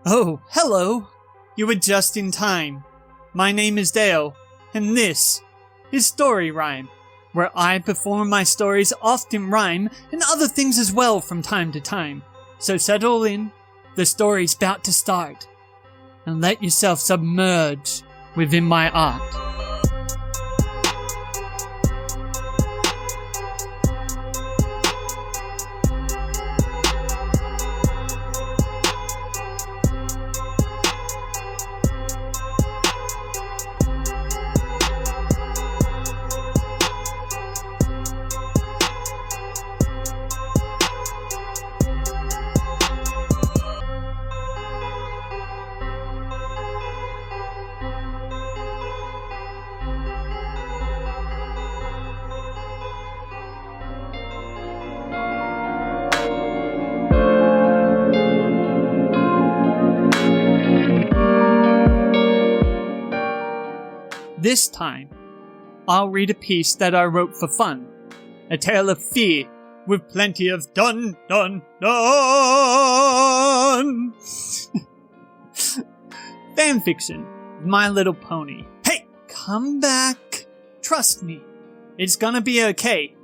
Oh, hello! You were just in time. My name is Dale, and this is Story Rhyme, where I perform my stories often rhyme and other things as well from time to time. So settle in, the story's about to start, and let yourself submerge within my art. This time, I'll read a piece that I wrote for fun. A tale of fear with plenty of dun dun dun. Fanfiction, My Little Pony. Hey, come back. Trust me, it's gonna be okay.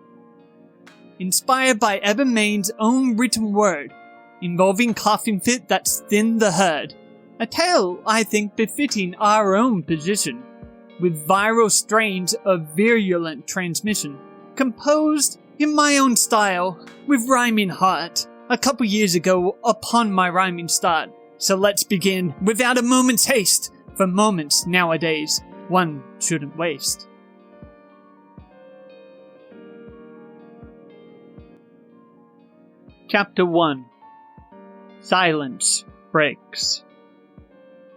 Inspired by Ebon Main's own written word, involving coughing fit that's thinned the herd. A tale, I think, befitting our own position, with viral strains of virulent transmission, composed in my own style, with rhyming heart, a couple years ago upon my rhyming start. So let's begin without a moment's haste, for moments nowadays one shouldn't waste. Chapter 1. Silence Breaks.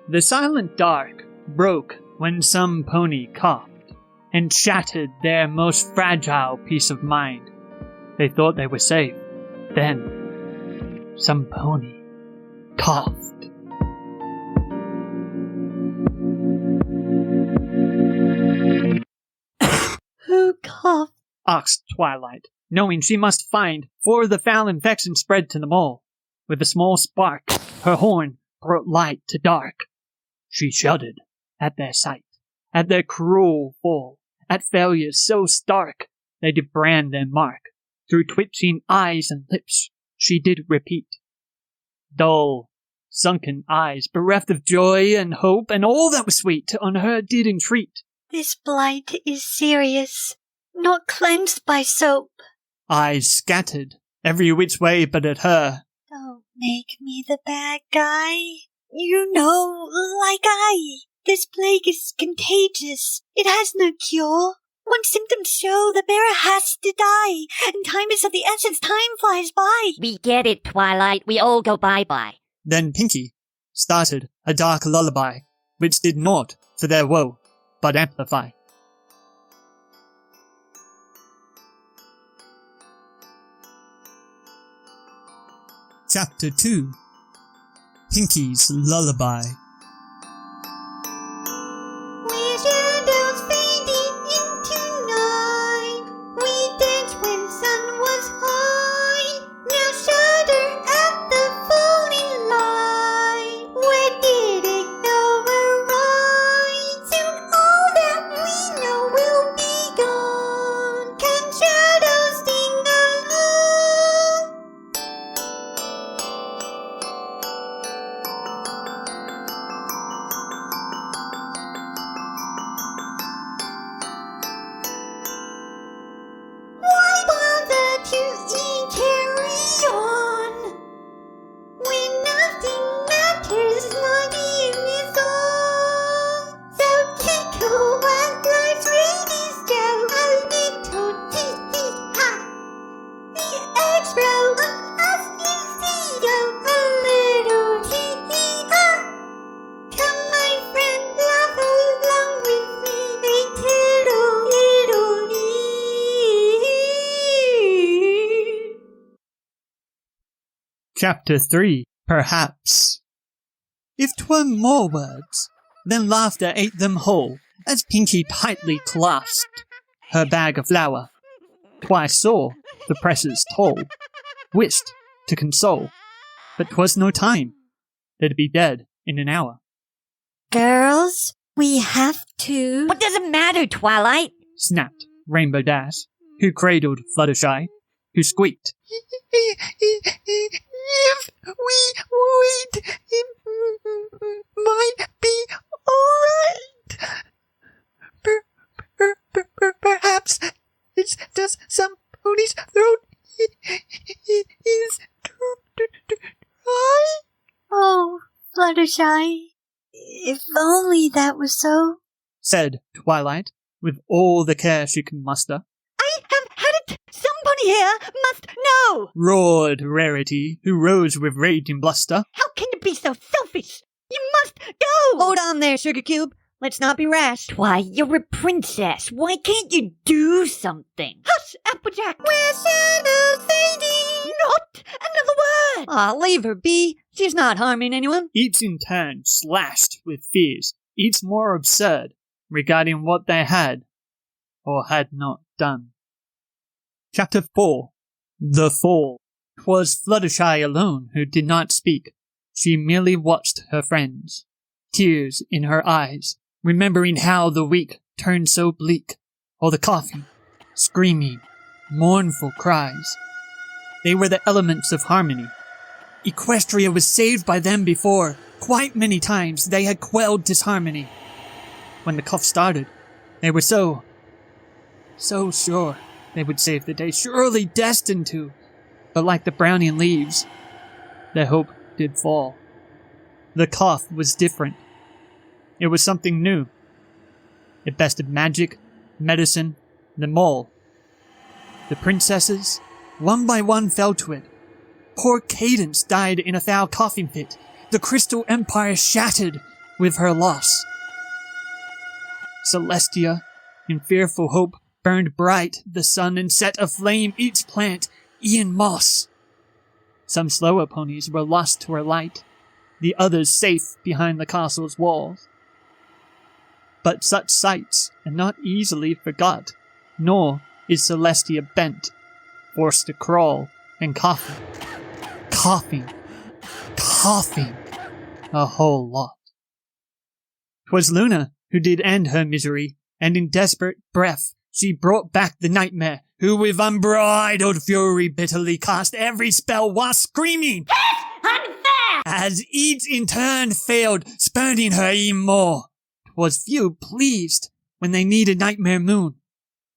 The silent dark broke when some pony coughed and shattered their most fragile peace of mind. They thought they were safe. Then, some pony coughed. Who coughed? Asked Twilight, knowing she must find, for the foul infection spread to them all. With a small spark, her horn brought light to dark. She shuddered at their sight, at their cruel fall, at failures so stark they did brand their mark. Through twitching eyes and lips she did repeat. Dull, sunken eyes, bereft of joy and hope and all that was sweet, on her did entreat. This blight is serious, not cleansed by soap. Eyes scattered every which way but at her. Don't make me the bad guy. You know, like this plague is contagious. It has no cure. Once symptoms show, the bearer has to die. And time is of the essence, time flies by. We get it, Twilight. We all go bye-bye. Then Pinky started a dark lullaby, which did naught for their woe, but amplify. Chapter 2. Pinky's Lullaby. Chapter 3. Perhaps. If 'twere more words, then laughter ate them whole, as Pinky tightly clasped her bag of flour. Twice saw the presses toll, wished to console, but 'twas no time. they'd be dead in an hour. Girls, we have to... What does it matter, Twilight? Snapped Rainbow Dash, who cradled Fluttershy, who squeaked. If we wait, it might be alright. Perhaps it's just some pony's throat. It is dry. Oh, Fluttershy. If only that was so. Said Twilight, with all the care she could muster. I have had it! Somebody here must know! Roared Rarity, who rose with rage and bluster. How can you be so selfish? You must go! Hold on there, Sugar Cube. Let's not be rash. Why, you're a princess. Why can't you do something? Hush, Applejack! We're Santa's lady. Not another word! Aw, leave her be. She's not harming anyone. Each in turn slashed with fears, each more absurd, regarding what they had or had not done. Chapter 4. The Fall. 'Twas Fluttershy alone who did not speak. She merely watched her friends, tears in her eyes, remembering how the week turned so bleak, all the coughing, screaming, mournful cries. They were the elements of harmony. Equestria was saved by them before. Quite many times they had quelled disharmony. When the cough started, they were so sure they would save the day, surely destined to. But like the browning leaves, their hope did fall. The cough was different. It was something new. It bested magic, medicine, them all. The princesses, one by one, fell to it. Poor Cadence died in a foul coughing fit. The Crystal Empire shattered with her loss. Celestia, in fearful hope, burned bright the sun and set aflame each plant, e'en moss. Some slower ponies were lost to her light, the others safe behind the castle's walls. But such sights are not easily forgot, nor is Celestia bent, forced to crawl and coughing, a whole lot. 'Twas Luna who did end her misery, and in desperate breath she brought back the nightmare, who with unbridled fury bitterly cast every spell while screaming, Unfair! as each in turn failed, spurning her even more. 'Twas few pleased when they needed Nightmare Moon,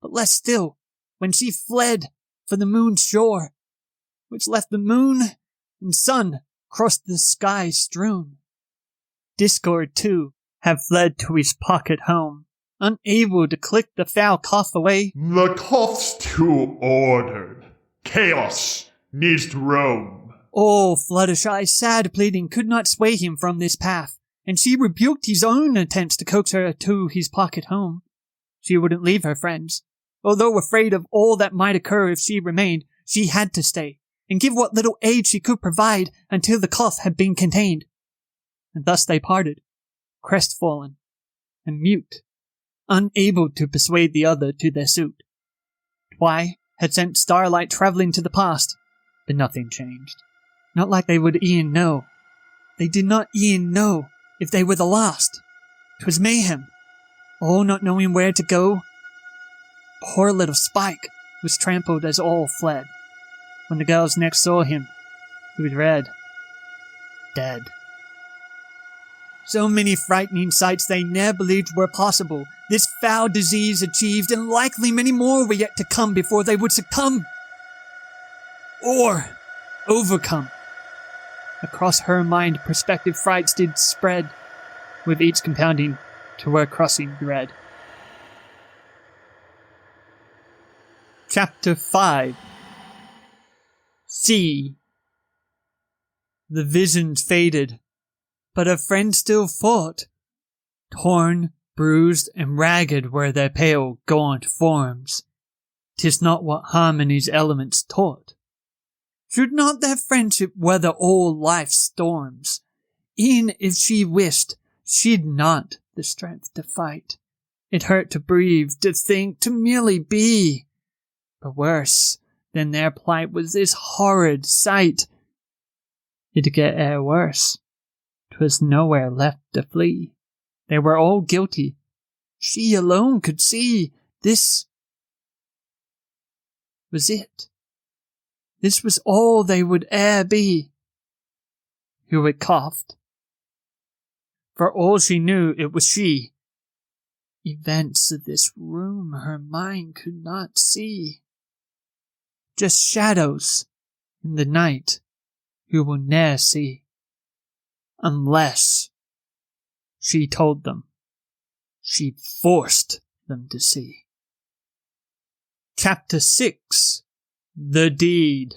but less still when she fled for the moon's shore, which left the moon and sun across the sky strewn. Discord, too, had fled to his pocket home, unable to click the foul cough away. The cough's too ordered. Chaos needs to roam. Oh, Fluttershy's sad pleading could not sway him from this path, and she rebuked his own attempts to coax her to his pocket home. She wouldn't leave her friends. Although afraid of all that might occur if she remained, she had to stay, and give what little aid she could provide until the cough had been contained. And thus they parted, crestfallen and mute, unable to persuade the other to their suit. Twi had sent Starlight traveling to the past, but nothing changed. Not like they would e'en know. They did not e'en know if they were the last. 'Twas mayhem, all not knowing where to go. Poor little Spike was trampled as all fled. When the girls next saw him, he was red, dead. So many frightening sights they ne'er believed were possible. This foul disease achieved, and likely many more were yet to come before they would succumb. Or overcome. Across her mind, prospective frights did spread, with each compounding to her crossing dread. Chapter 5. C. The visions faded, but her friends still fought. Torn, bruised, and ragged were their pale, gaunt forms. 'Tis not what harmony's elements taught. Should not their friendship weather all life's storms? E'en if she wished, she'd not the strength to fight. It hurt to breathe, to think, to merely be. But worse than their plight was this horrid sight. It'd get worse. 'Twas nowhere left to flee. They were all guilty. She alone could see. This was it. This was all they would e'er be. Hewitt coughed. For all she knew, it was she. Events of this room her mind could not see. Just shadows in the night who will ne'er see. Unless, she told them, she forced them to see. Chapter 6. The Deed.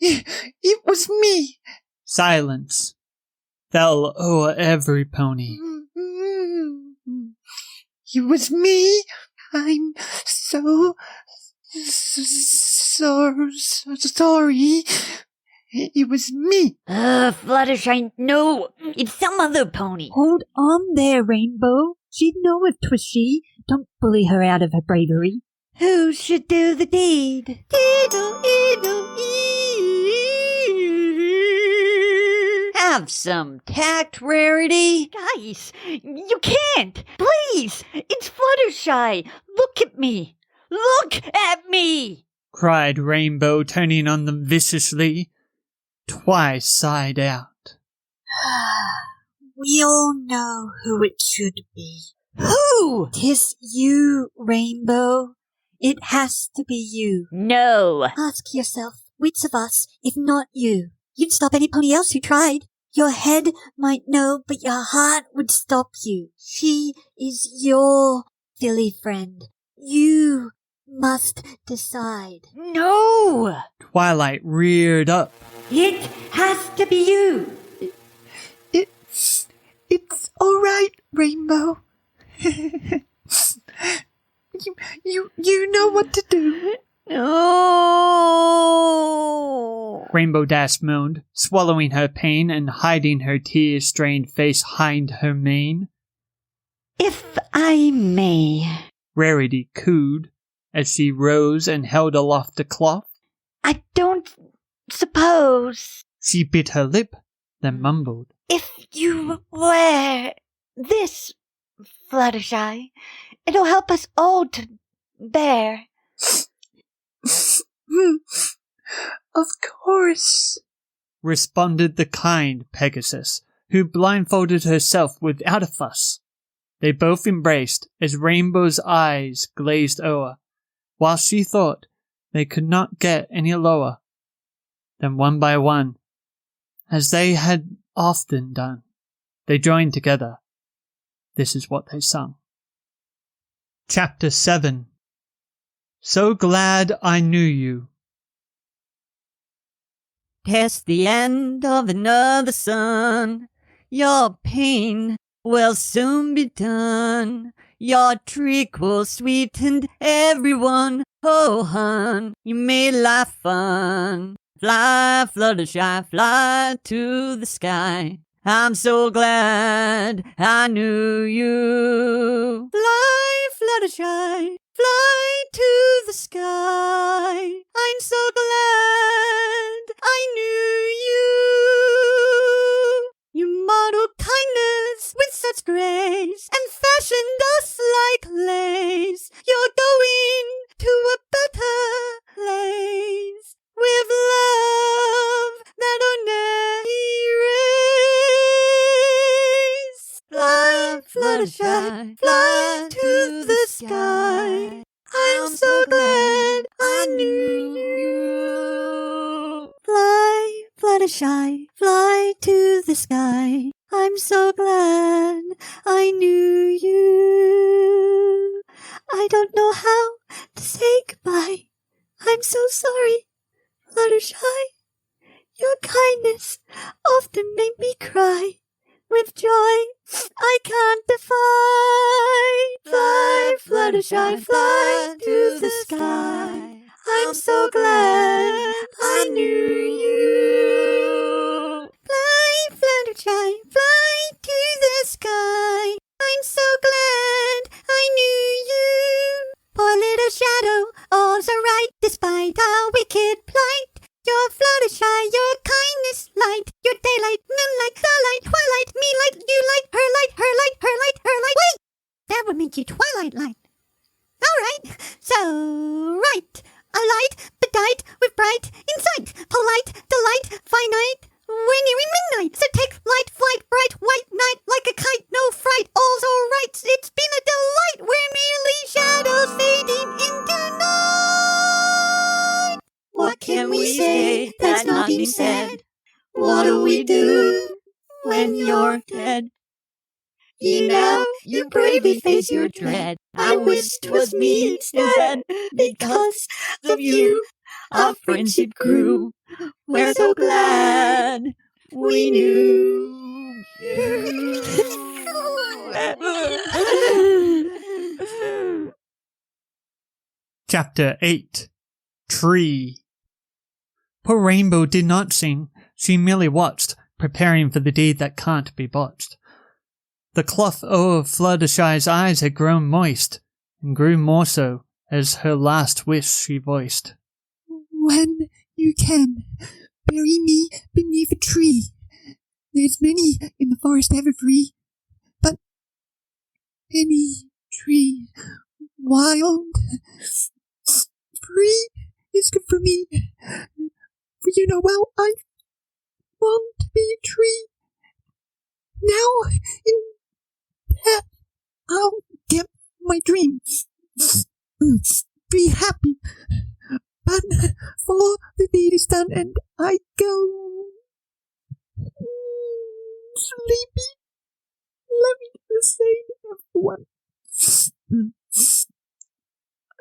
It was me. Silence fell o'er every pony. It was me. I'm so sorry. It was me. Fluttershy, no, it's some other pony. Hold on there, Rainbow. She'd know if 'twas she. Don't bully her out of her bravery. Who should do the deed? Have some tact, Rarity. Guys, you can't. Please, it's Fluttershy. Look at me. Look at me. Cried Rainbow, turning on them viciously. Twice sighed out. We all know who it should be. Who? 'Tis you, Rainbow. It has to be you. No. Ask yourself, which of us, if not you? You'd stop any pony else who tried. Your head might know, but your heart would stop you. She is your silly friend. You must decide. No. Twilight reared up. It has to be you. It's all right, Rainbow. you know what to do. No. Rainbow Dash moaned, swallowing her pain and hiding her tear-strained face behind her mane. If I may. Rarity cooed as she rose and held aloft the cloth. I don't suppose. She bit her lip, then mumbled. If you wear this, Fluttershy, it'll help us all to bear. Of course, responded the kind Pegasus, who blindfolded herself without a fuss. They both embraced as Rainbow's eyes glazed o'er, while she thought they could not get any lower. Then one by one, as they had often done, they joined together. This is what they sung. Chapter 7. So glad I knew you. 'Tis the end of another sun. Your pain will soon be done. Your trick will sweeten everyone. Oh, hun, you made life fun. Fly, Fluttershy, fly to the sky. I'm so glad I knew you. Fly, Fluttershy, fly to the sky. I'm so glad I knew you. You modeled kindness with such grace and fashioned us like lace. You're going to a better place with love that'll never erase. Fly, Fluttershy, fly to the sky. I'm so glad I knew you. Fly, Fluttershy, fly to the sky. I'm so glad I knew you. I don't know how to say goodbye. I'm so sorry, Fluttershy. Your kindness often made me cry. With joy I can't define. Fly, Fluttershy, fly to the sky. I'm so glad I knew you. Fly, Fluttershy, fly to the sky. I'm so glad I knew you. Poor little shadow, all's alright despite our wicked plight. You're Fluttershy, You know, you bravely face your dread. I wish 'twas me instead. Because of you, our friendship grew. We're so glad we knew you. Chapter 8 Tree. Poor Rainbow did not sing. She merely watched, preparing for the day that can't be botched. The cloth o'er Fluttershy's eyes had grown moist, and grew more so as her last wish she voiced. When you can, bury me beneath a tree. There's many in the forest ever free, but any tree, wild, free, is good for me. For you know well, I want to be a tree. Now, in death, I'll get my dream. Be happy. But for the deed is done and I go sleepy. Let me just say to everyone,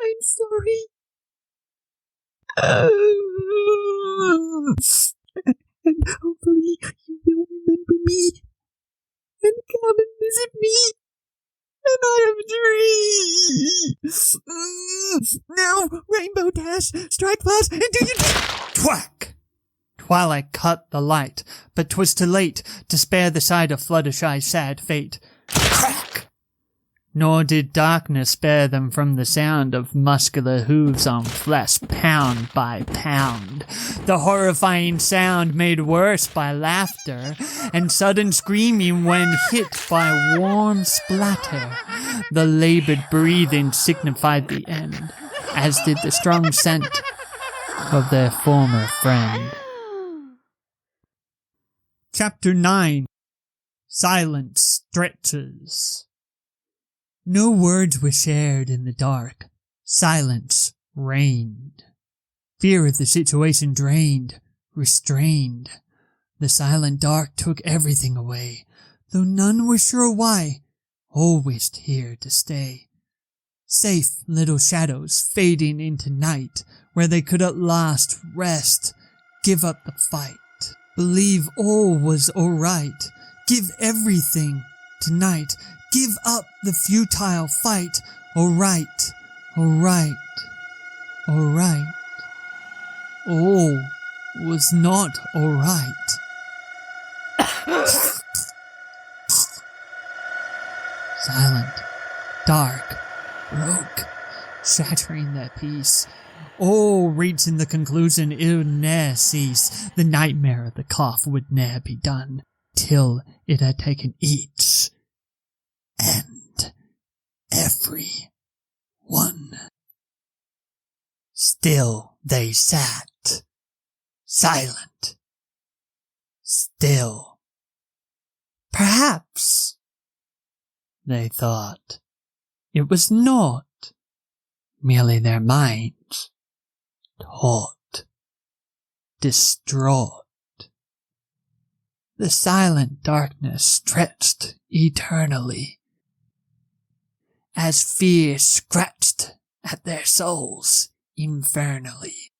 I'm sorry. And hopefully you will remember me and come and visit me. And I am free. Now, Rainbow Dash, strike fast, and do your Twack! Twilight cut the light, but 'twas too late to spare the sight of Fluttershy's sad fate. Crack! Nor did darkness spare them from the sound of muscular hooves on flesh pound by pound. The horrifying sound made worse by laughter, and sudden screaming when hit by warm splatter. The labored breathing signified the end, as did the strong scent of their former friend. Chapter 9 Silence Stretches. No words were shared in the dark. Silence reigned. Fear of the situation drained, restrained. The silent dark took everything away, though none were sure why. All wished here to stay. Safe little shadows fading into night, where they could at last rest, give up the fight, believe all was alright, give everything tonight. Give up the futile fight. Alright, alright, alright. All was not alright. Silent, dark, broke, shattering their peace. All reaching the conclusion it would ne'er cease. The nightmare of the cough would ne'er be done, till it had taken each and every one. Still they sat, silent, still. Perhaps, they thought, it was not merely their minds, taut, distraught. The silent darkness stretched eternally, as fear scratched at their souls infernally,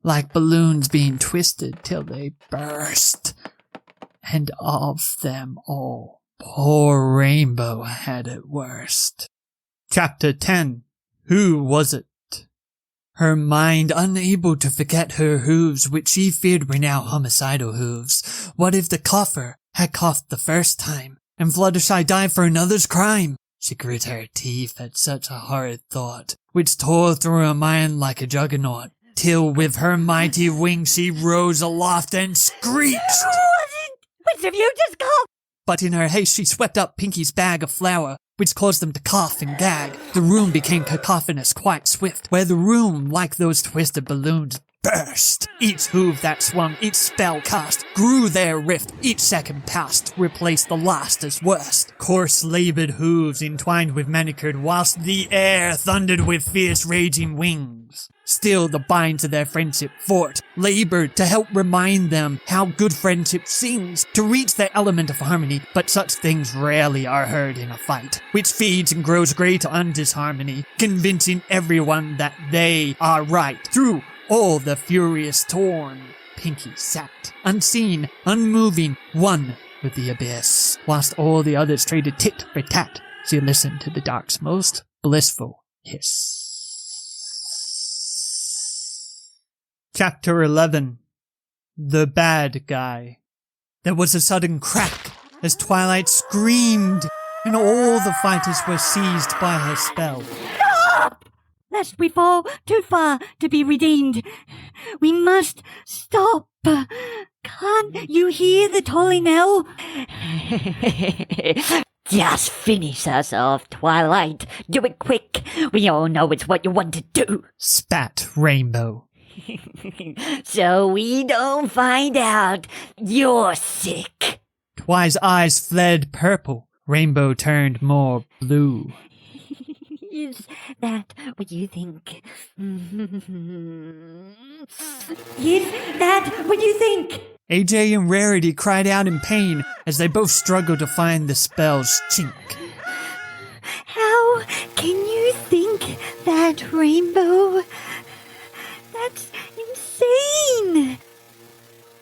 like balloons being twisted till they burst. And of them all, poor Rainbow had it worst. Chapter 10 Who was it? Her mind unable to forget her hooves, which she feared were now homicidal hooves. What if the cougher had coughed the first time, and Fluttershy died for another's crime? She grit her teeth at such a horrid thought, which tore through her mind like a juggernaut, till with her mighty wings she rose aloft and screeched. Which of you just coughed? But in her haste she swept up Pinky's bag of flour, which caused them to cough and gag. The room became cacophonous quite swift, where the room, like those twisted balloons, burst. Each hoof that swung, each spell cast, grew their rift. Each second passed, replaced the last as worst. Coarse laboured hooves entwined with manicured, whilst the air thundered with fierce raging wings. Still the binds of their friendship fought, laboured to help remind them how good friendship sings, to reach their element of harmony, but such things rarely are heard in a fight, which feeds and grows great on disharmony, convincing everyone that they are right. Through all the furious torn, Pinky sat, unseen, unmoving, one with the abyss, whilst all the others traded tit for tat. She listened to the dark's most blissful hiss. Chapter 11. The Bad Guy. There was a sudden crack as Twilight screamed, and all the fighters were seized by her spell. Stop! Lest we fall too far to be redeemed. We must stop. Can't you hear the tolling knell? Just finish us off, Twilight. Do it quick. We all know it's what you want to do. Spat Rainbow. So we don't find out you're sick. Twi's eyes fled purple. Rainbow turned more blue. Is that what you think? Is that what you think? AJ and Rarity cried out in pain as they both struggled to find the spell's chink. How can you think that, Rainbow? That's insane!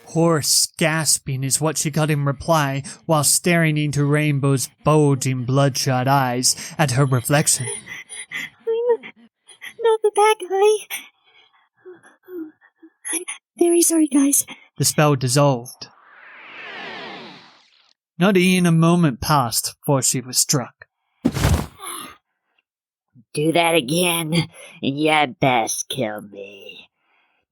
Hoarse gasping is what she got in reply while staring into Rainbow's bulging bloodshot eyes at her reflection. I'm not the bad guy. I'm very sorry, guys. The spell dissolved. Not even a moment passed before she was struck. Do that again, and you best kill me.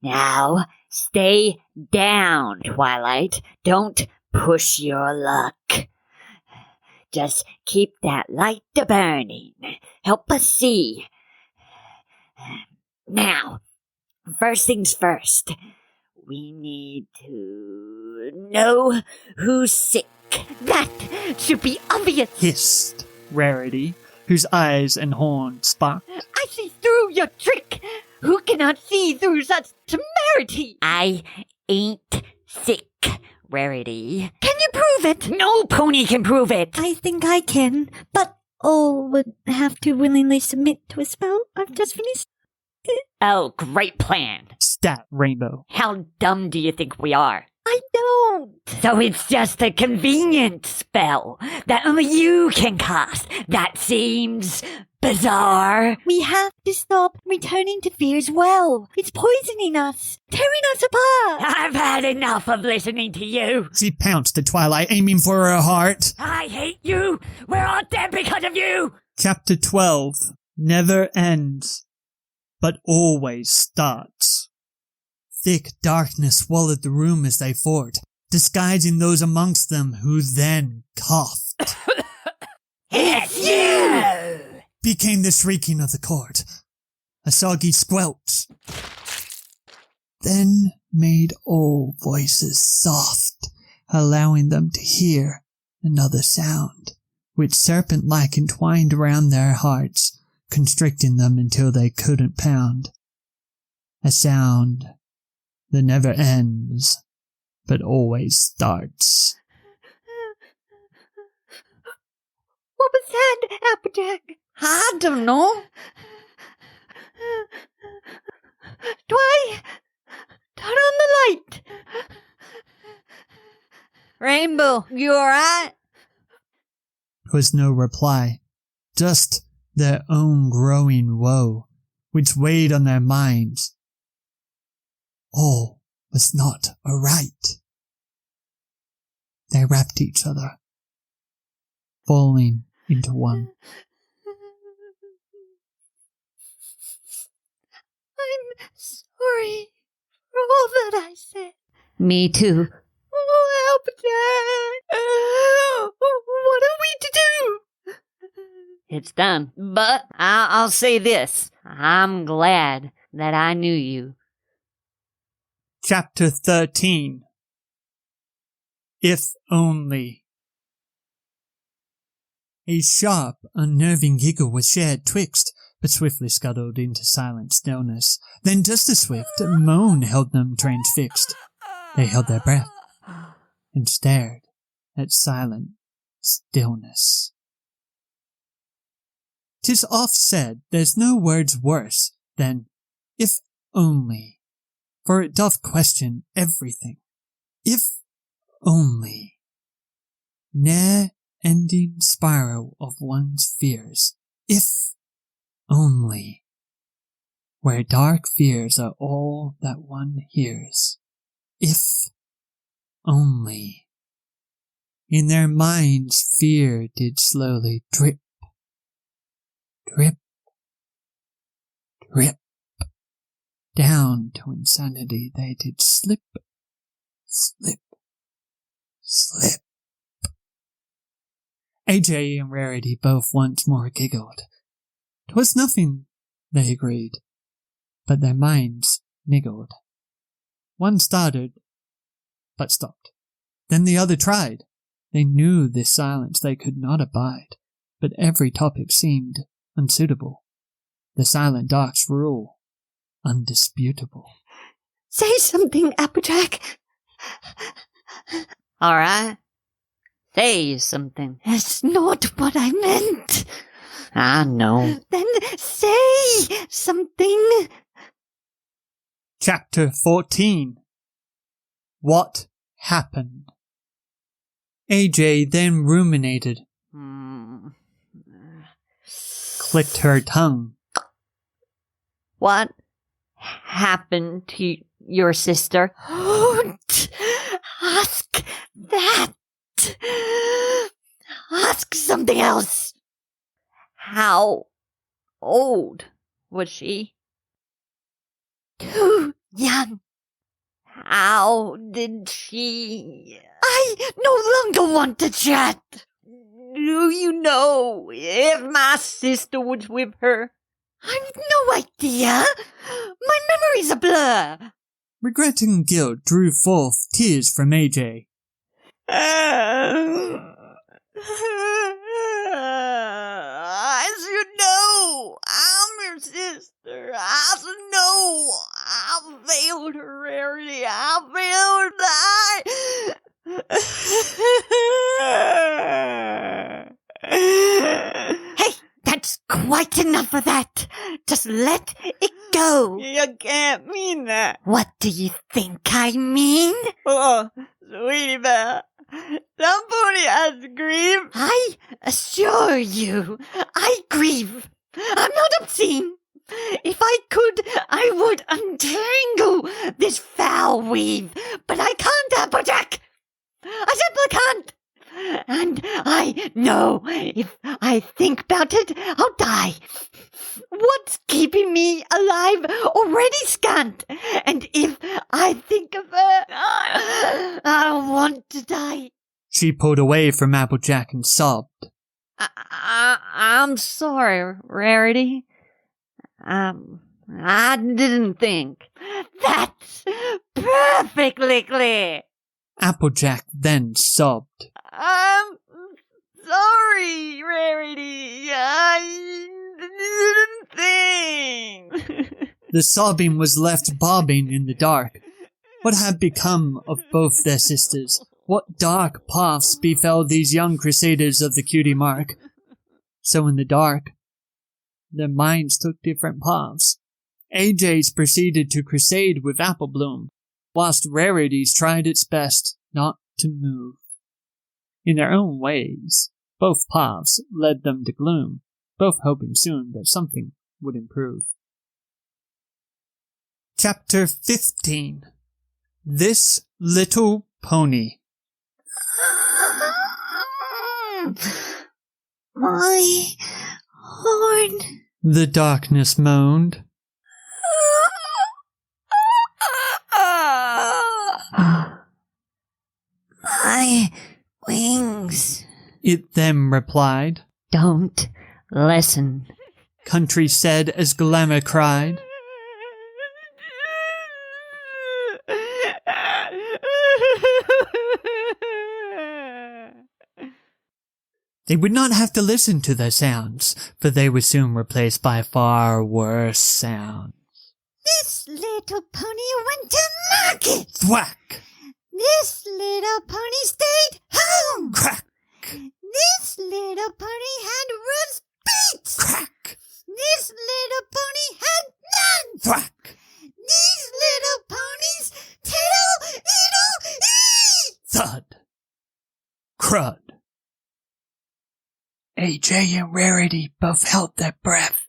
Now, stay down, Twilight. Don't push your luck. Just keep that light burning. Help us see. Now, first things first. We need to know who's sick. That should be obvious. Hissed Rarity, whose eyes and horns sparked. I see through your trick. Who cannot see through such temerity? I ain't sick, Rarity. Can you prove it? No pony can prove it. I think I can, but all would have to willingly submit to a spell I've just finished. Oh, great plan. Stat Rainbow. How dumb do you think we are? I don't. So it's just a convenient spell that only you can cast. That seems bizarre. We have to stop returning to Fear's well. It's poisoning us, tearing us apart. I've had enough of listening to you. She pounced at Twilight, aiming for her heart. I hate you. We're all dead because of you. Chapter 12. Never ends, but always starts. Thick darkness swallowed the room as they fought, disguising those amongst them who then coughed. It's you! Became the shrieking of the court, a soggy squelch. Then made all voices soft, allowing them to hear another sound, which serpent-like entwined around their hearts, constricting them until they couldn't pound. A sound that never ends, but always starts. What was that, Applejack? I don't know. Twy, turn on the light. Rainbow, you alright? 'Twas no reply, just their own growing woe, which weighed on their minds. All was not aright. They wrapped each other, falling into one. I'm sorry for all that I said. Me too. Oh, Applejack! What are we to do? It's done. But I'll say this. I'm glad that I knew you. Chapter 13. If Only. A sharp, unnerving giggle was shared twixt, but swiftly scuttled into silent stillness. Then just as swift, a moan held them transfixed. They held their breath and stared at silent stillness. 'Tis oft said there's no words worse than if only, for it doth question everything. If only. Ne'er-ending spiral of one's fears. If only. Where dark fears are all that one hears. If only. In their minds fear did slowly drip, drip, drip. Down to insanity they did slip, slip, slip. AJ and Rarity both once more giggled. 'Twas nothing, they agreed, but their minds niggled. One started, but stopped. Then the other tried. They knew this silence they could not abide, but every topic seemed unsuitable. The silent dark's rule, undisputable. Say something, Applejack. All right. Say something. That's not what I meant. I know. Then say something. Chapter 14. What happened? AJ then ruminated, clicked her tongue. What happened to your sister? Don't ask that. Ask something else. How old was she? Too young. How did she... I no longer want to chat. Do you know if my sister was with her? I've no idea. My memory's a blur. Regret and guilt drew forth tears from AJ. I should know. I'm your sister. I should know. I failed her, Rarity. I failed. Hey, that's quite enough of that. Just let it go. You can't mean that. What do you think I mean? Oh, sweetie bear. Somebody has to grieve. I assure you, I grieve. I'm not obscene. If I could, I would untangle this foul weave. But I can't, Applejack. I simply can't. And I know if I think about it, I'll die. What's keeping me alive already scant? And if I think of her, I want to die. She pulled away from Applejack and sobbed. I'm sorry, Rarity. I didn't think. That's perfectly clear. Applejack then sobbed. I'm sorry, Rarity. I didn't think. The sobbing was left bobbing in the dark. What had become of both their sisters? What dark paths befell these young crusaders of the cutie mark? So in the dark, their minds took different paths. AJ's proceeded to crusade with Apple Bloom, whilst Rarity's tried its best not to move. In their own ways, both paths led them to gloom, both hoping soon that something would improve. Chapter 15. This Little Pony. My heart. The darkness moaned. My wings. It then replied. Don't listen. Country said as Glamour cried. They would not have to listen to the sounds, for they were soon replaced by far worse sounds. This little pony went to market. Thwack! This little pony stayed home. Crack! This little pony had rose feet. Crack! This little pony had none. Thwack! These little ponies tail it'll eat. Thud! Crud! AJ and Rarity both held their breath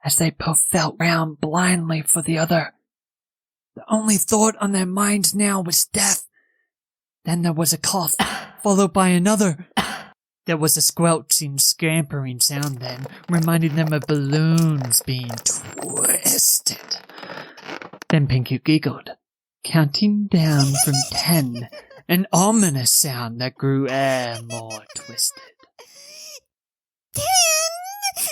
as they both felt round blindly for the other. The only thought on their minds now was death. Then there was a cough, followed by another. There was a squelching, scampering sound then, reminding them of balloons being twisted. Then Pinky giggled, counting down from 10, an ominous sound that grew ever more twisted. 10, 9, 8,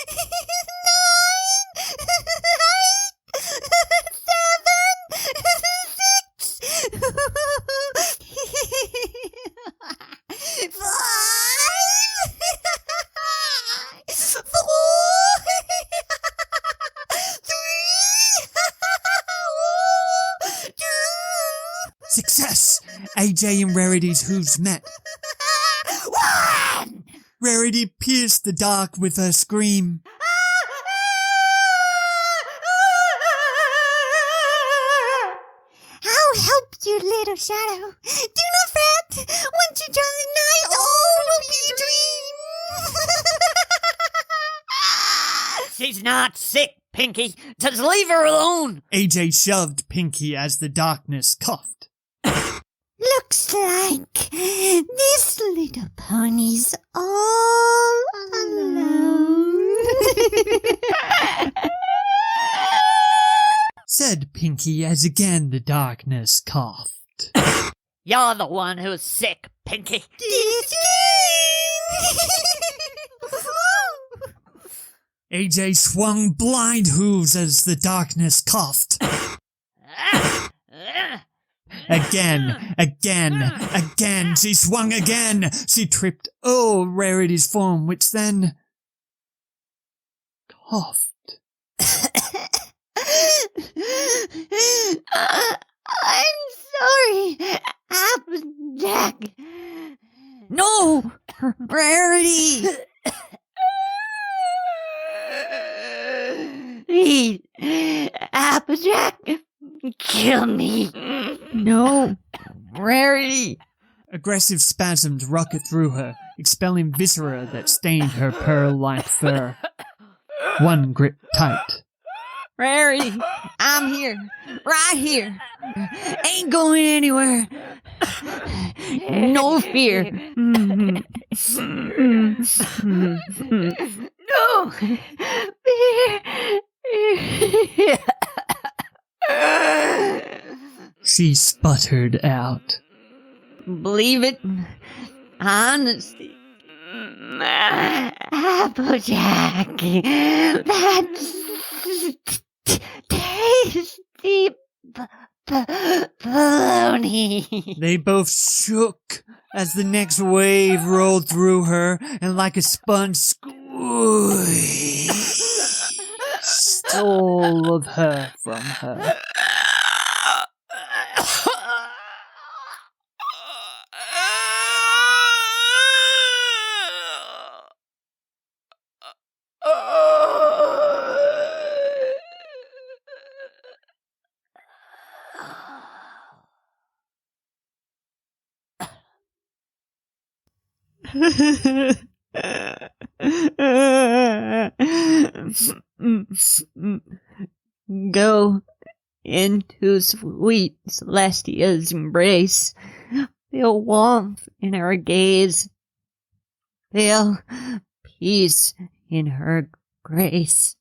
7, 6, 5, 4, 3, 2. Success! AJ and Rarity's hooves met. 1! Rarity pierced the dark with her scream. I'll help you, little shadow. Do not fret. Once you join the night, all will be a dream. She's not sick, Pinky. Just leave her alone. AJ shoved Pinky as the darkness coughed. Looks like this little pony's all alone. Said Pinky as again the darkness coughed. You're the one who's sick, Pinky. AJ swung blind hooves as the darkness coughed. Again, she swung again. She tripped Rarity's form, which then coughed. I'm sorry, Applejack. No! Rarity! Please, Applejack, kill me. No! Rarity! Aggressive spasms rocket through her, expelling viscera that stained her pearl-like fur. One gripped tight. Rarity! I'm here! Right here! Ain't going anywhere! No fear! No fear! She sputtered out. Believe it. Honesty. Applejack, that's tasty baloney. They both shook as the next wave rolled through her and like a sponge squeezed all of her from her. Go into sweet Celestia's embrace. Feel warmth in her gaze. Feel peace in her grace.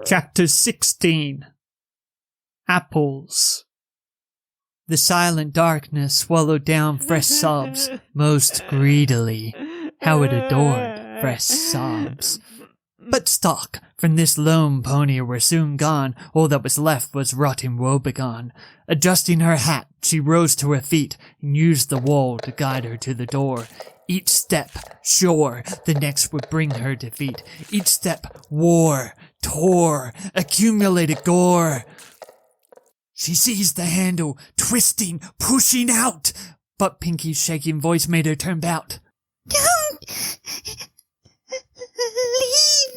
Chapter 16. Apples. The silent darkness swallowed down fresh sobs most greedily. How it adored fresh sobs. But stock from this lone pony were soon gone. All that was left was rotting woebegone. Adjusting her hat, she rose to her feet and used the wall to guide her to the door. Each step, sure, the next would bring her defeat. Each step, war, tore, accumulated gore. She seized the handle, twisting, pushing out. But Pinky's shaking voice made her turn about. Don't leave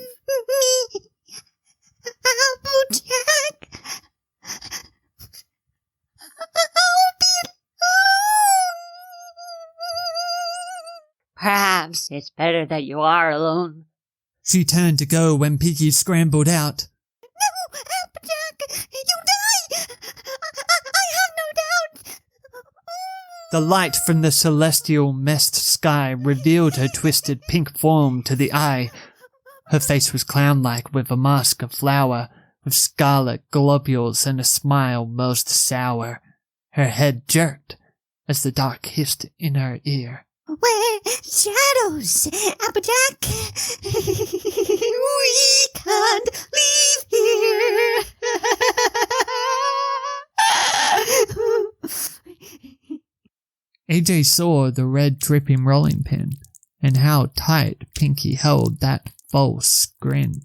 me, Applejack. I'll be alone. Perhaps it's better that you are alone. She turned to go when Pinky scrambled out. No, Applejack, you die. I have no doubt. The light from the celestial mist sky revealed her twisted pink form to the eye. Her face was clown-like with a mask of flower, with scarlet globules and a smile most sour. Her head jerked as the dark hissed in her ear. We're shadows, Applejack. We can't leave here. AJ saw the red dripping rolling pin and how tight Pinky held that false grin.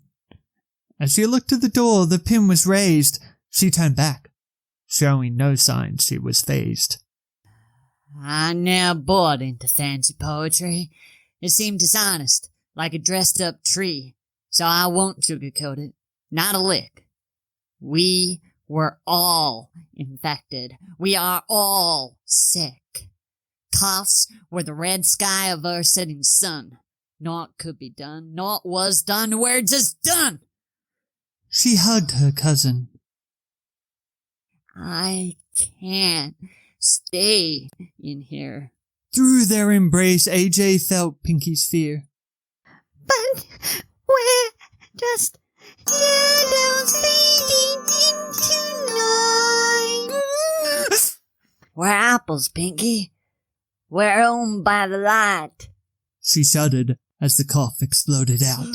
As she looked at the door, the pin was raised. She turned back, showing no signs she was fazed. I never bought into fancy poetry. It seemed dishonest, like a dressed-up tree, so I won't sugarcoat it. Not a lick. We were all infected. We are all sick. Coughs were the red sky of our setting sun. Naught could be done, naught was done, we're just done! She hugged her cousin. I can't stay in here. Through their embrace, AJ felt Pinky's fear. But we're just shadows fading into night. We're apples, Pinky. We're owned by the light. She shuddered as the cough exploded out.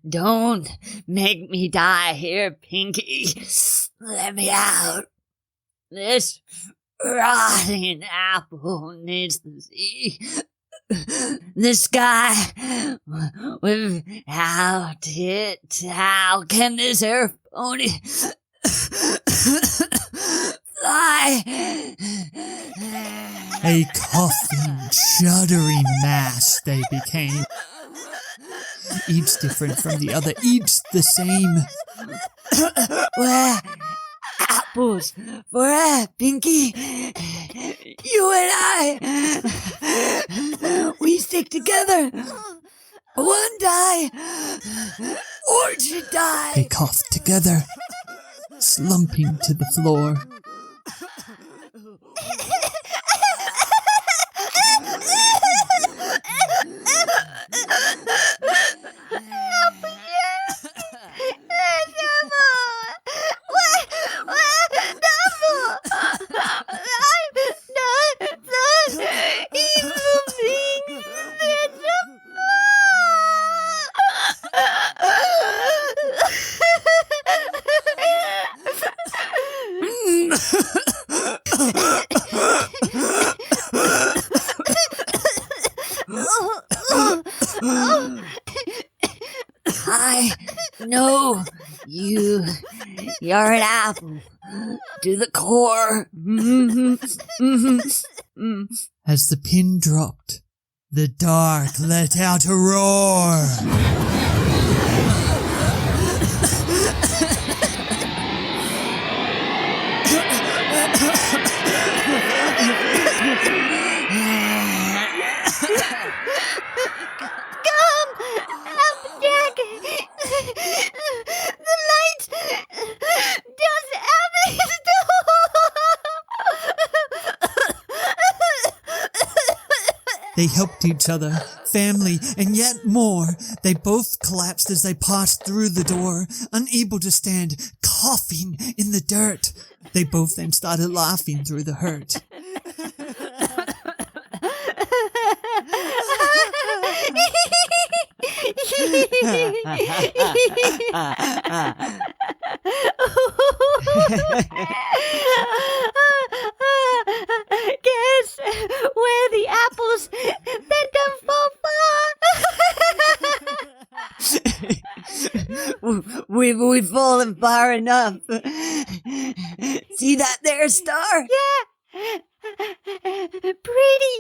Don't make me die here, Pinky. Let me out. This rotting apple needs to see the sky without it. How can this earth pony fly? A coughing, shuddering mass they became. Each different from the other, each the same. We're apples forever, Pinky. You and I, we stick together. One die, orchard die. They coughed together, slumping to the floor. I know you. You're an apple to the core. As the pin dropped, the dark let out a roar. They helped each other family, and yet more. They both collapsed as they passed through the door, unable to stand, coughing in the dirt. They both then started laughing through the hurt. Guess where the apples that don't fall far. We've fallen far enough. See that there star? Yeah. Pretty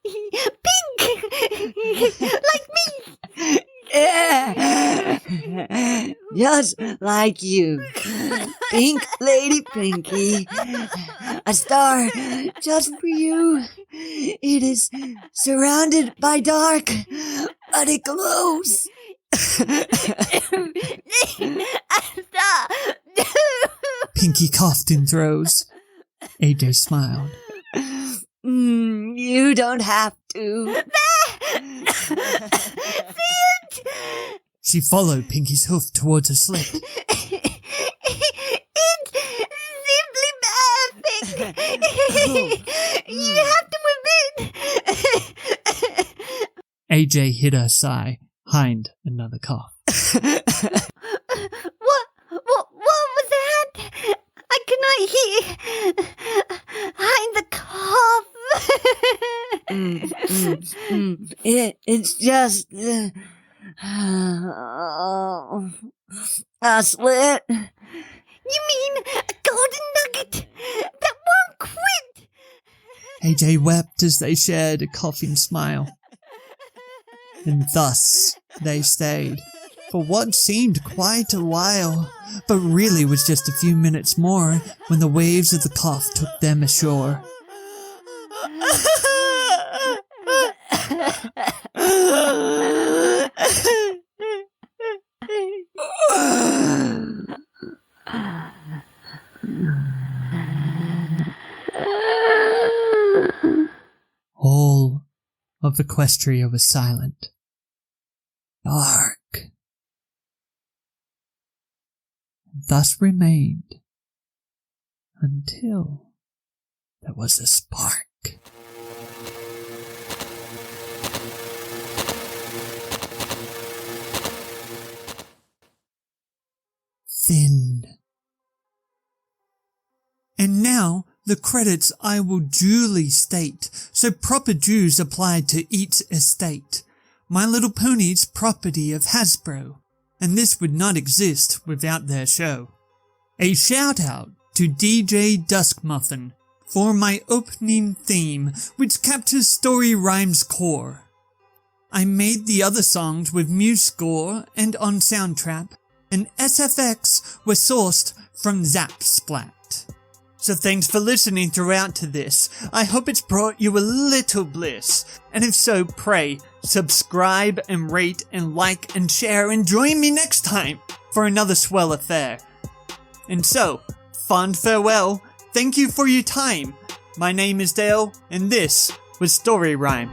pink, like me. Yeah, just like you, Pink Lady Pinky. A star just for you. It is surrounded by dark, but it glows. Pinky coughed in throes. AJ smiled. You don't have to. She followed Pinky's hoof towards a slip. It's simply perfect. You have to admit. AJ hid a sigh, behind another cough. What was that? I cannot hear. Behind the cough. It's just a slit. You mean a golden nugget that won't quit? AJ wept as they shared a coughing smile. And thus they stayed, for what seemed quite a while, but really was just a few minutes more when the waves of the cough took them ashore. All of Equestria was silent. Dark. Thus remained until there was a spark. Thin. And now the credits I will duly state, so proper dues applied to each estate. My Little Pony's property of Hasbro, and this would not exist without their show. A shout out to DJ Duskmuffin for my opening theme, which captures story rhymes core. I made the other songs with Musescore and on Soundtrap, and SFX were sourced from Zap-splat. So thanks for listening throughout to this. I hope it's brought you a little bliss. And if so, pray, subscribe and rate and like and share and join me next time for another swell affair. And so, fond farewell. Thank you for your time. My name is Dale, and this was Story Rhyme.